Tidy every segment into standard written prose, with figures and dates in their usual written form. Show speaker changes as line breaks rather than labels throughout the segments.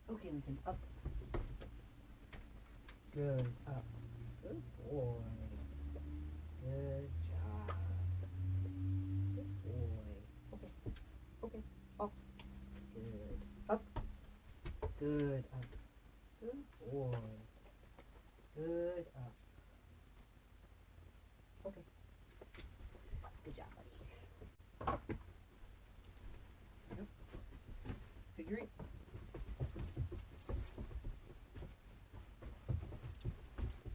Okay, Lincoln, up. Good, up. Good boy. Good job. Good boy. Okay, okay, up. Good, up. Good, up. Good boy. Good, up. Okay. Good job, buddy. Yep. Figure eight.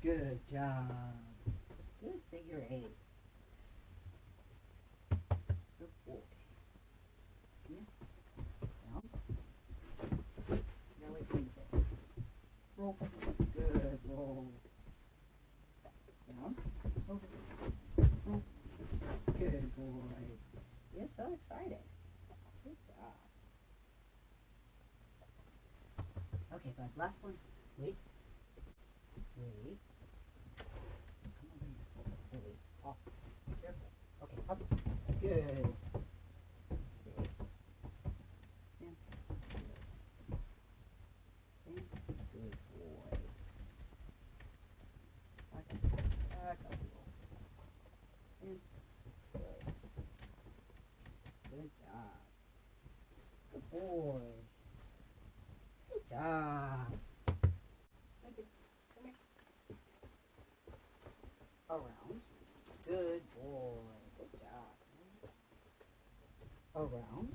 Good job. Good figure eight. Good boy. Come here. Down. Now wait for me to say. Roll. Good roll. Down. Over. Roll. Good boy. You're so excited. Good job. Okay, bud. Last one. Wait. Wait. Come over here. Oh, wait. Off. Careful. Okay, up. Good. Stay. Stand. Stand. Good boy. Back up. Back up. Stand. Good. Good job. Good boy. Good job. Thank you. Come here. Around. Good boy. Good job. Around.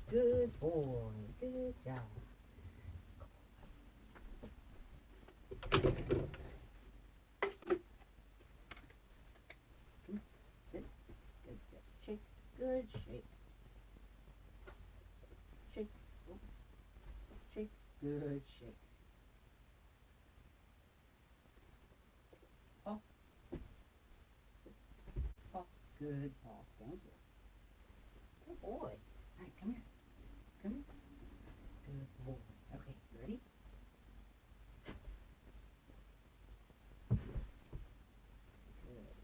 Good boy. Good job. Come here. Sit. Good sit. Shake. Good shake. Shake. Oh. Shake. Good shake. Paw. Paw. Good paw. Thank you. Good boy. All right, come here. Come here. Good boy. Okay, ready? Good.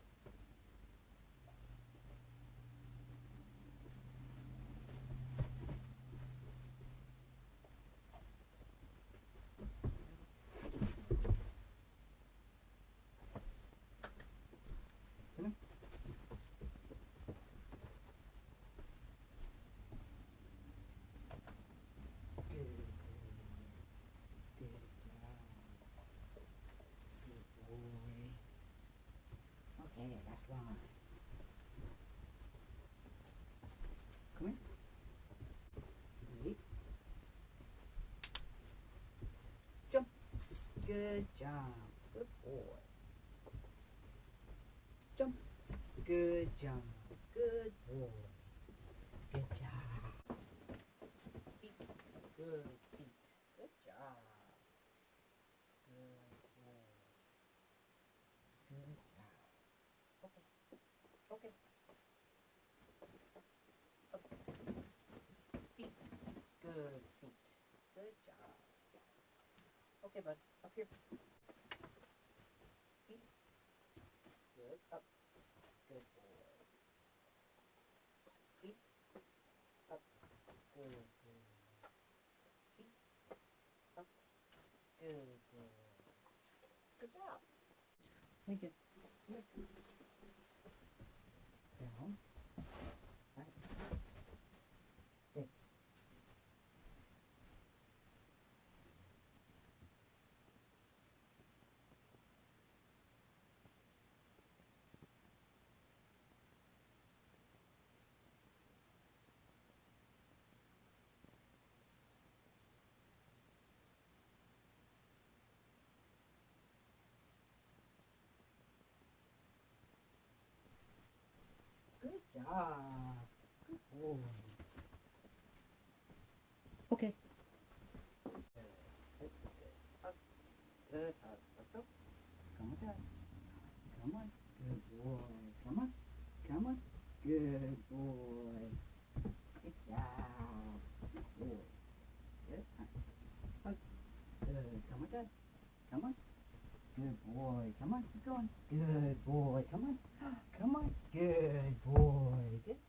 Come here. Good. Good job. Good boy. Okay, last one. Come here. Ready? Jump. Good job. Good boy. Jump. Good job. Good boy. Good job. Feet. Good feet. Good job. Good boy. Good job. Okay. Okay. Up. Feet. Good feet. Good job. Okay, bud. Up here. Feet. Good. Up. Good boy. Feet. Up. Good boy. Feet. Up. Good boy. Good job. Lincoln. Here. Down. Right. Stay. Good job. Good boy. Okay. Good. Up. Good. Up. Let's go. Come with that. Come on. Good boy. Come on. Come on. Good boy. Good job. Good boy. Good. Up. Good. Come with that. Come on. Good boy. Come on. Keep going. Good boy. Come on. Come on. Good boy. Good.